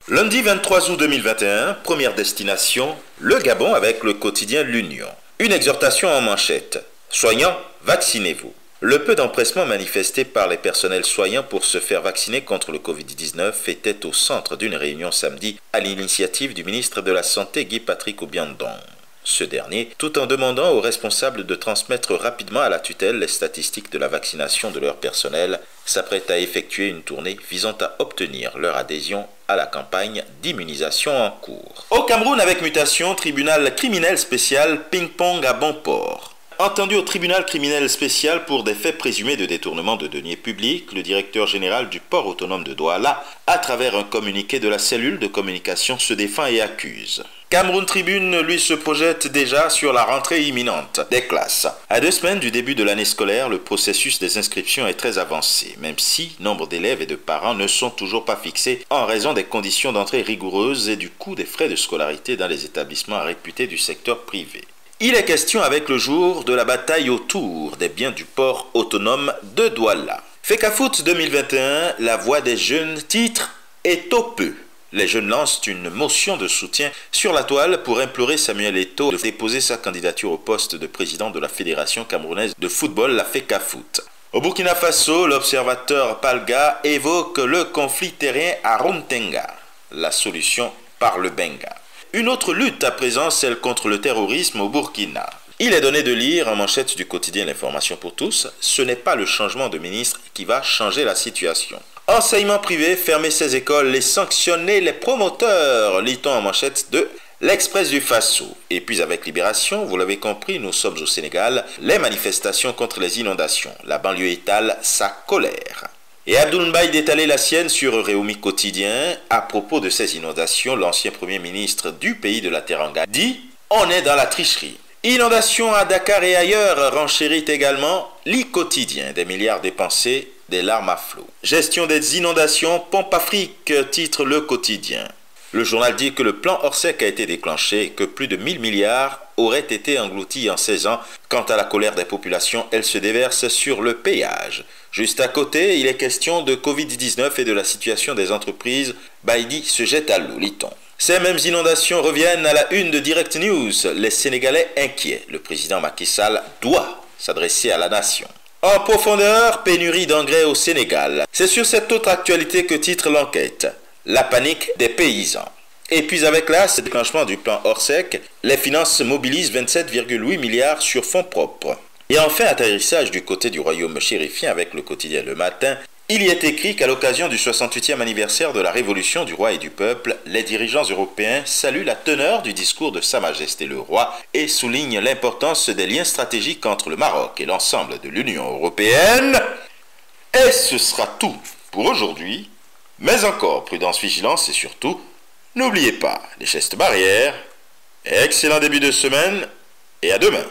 Lundi 23 août 2021, première destination, le Gabon avec le quotidien L'Union. Une exhortation en manchette. Soignants, vaccinez-vous. Le peu d'empressement manifesté par les personnels soignants pour se faire vacciner contre le Covid-19 était au centre d'une réunion samedi à l'initiative du ministre de la Santé Guy-Patrick Obiandong. Ce dernier, tout en demandant aux responsables de transmettre rapidement à la tutelle les statistiques de la vaccination de leur personnel, s'apprête à effectuer une tournée visant à obtenir leur adhésion à la campagne d'immunisation en cours. Au Cameroun, avec mutation, tribunal criminel spécial ping-pong à Bonport. Entendu au tribunal criminel spécial pour des faits présumés de détournement de deniers publics, le directeur général du port autonome de Douala, à travers un communiqué de la cellule de communication, se défend et accuse. Cameroun Tribune, lui, se projette déjà sur la rentrée imminente des classes. À 2 semaines du début de l'année scolaire, le processus des inscriptions est très avancé, même si nombre d'élèves et de parents ne sont toujours pas fixés en raison des conditions d'entrée rigoureuses et du coût des frais de scolarité dans les établissements réputés du secteur privé. Il est question avec le jour de la bataille autour des biens du port autonome de Douala. FECAFOOT 2021, la voix des jeunes, titre Eto'o. Les jeunes lancent une motion de soutien sur la toile pour implorer Samuel Eto'o de déposer sa candidature au poste de président de la Fédération camerounaise de football, la FECAFOOT. Au Burkina Faso, l'observateur Palga évoque le conflit terrien à Rumtenga, la solution par le Benga. Une autre lutte à présent, celle contre le terrorisme au Burkina. Il est donné de lire en manchette du quotidien L'Information pour tous, ce n'est pas le changement de ministre qui va changer la situation. Enseignement privé, fermer ses écoles et sanctionner les promoteurs, lit-on en manchette de L'Express du Faso. Et puis avec Libération, vous l'avez compris, nous sommes au Sénégal, les manifestations contre les inondations. La banlieue étale sa colère. Et Abdoul Mbaye d'étaler la sienne sur Réumi Quotidien. À propos de ces inondations, l'ancien premier ministre du pays de la Teranga dit « On est dans la tricherie ». Inondations à Dakar et ailleurs renchérit également l'I-Quotidien, des milliards dépensés, des larmes à flot. Gestion des inondations, Pompe Afrique, titre Le Quotidien. Le journal dit que le plan Orsec a été déclenché et que plus de 1000 milliards auraient été engloutis en 16 ans. Quant à la colère des populations, elle se déverse sur le péage. Juste à côté, il est question de Covid-19 et de la situation des entreprises. Baïdi se jette à l'eau, lit-on. Ces mêmes inondations reviennent à la une de Direct News. Les Sénégalais inquiets. Le président Macky Sall doit s'adresser à la nation. En profondeur, pénurie d'engrais au Sénégal. C'est sur cette autre actualité que titre l'enquête. La panique des paysans. Et puis avec là, ce déclenchement du plan Orsec, les finances mobilisent 27,8 milliards sur fonds propres. Et enfin, atterrissage du côté du royaume chérifien avec le quotidien Le Matin. Il y est écrit qu'à l'occasion du 68e anniversaire de la Révolution du roi et du peuple, les dirigeants européens saluent la teneur du discours de Sa Majesté le roi et soulignent l'importance des liens stratégiques entre le Maroc et l'ensemble de l'Union européenne. Et ce sera tout pour aujourd'hui. Mais encore, prudence, vigilance et surtout, n'oubliez pas les gestes barrières. Excellent début de semaine et à demain.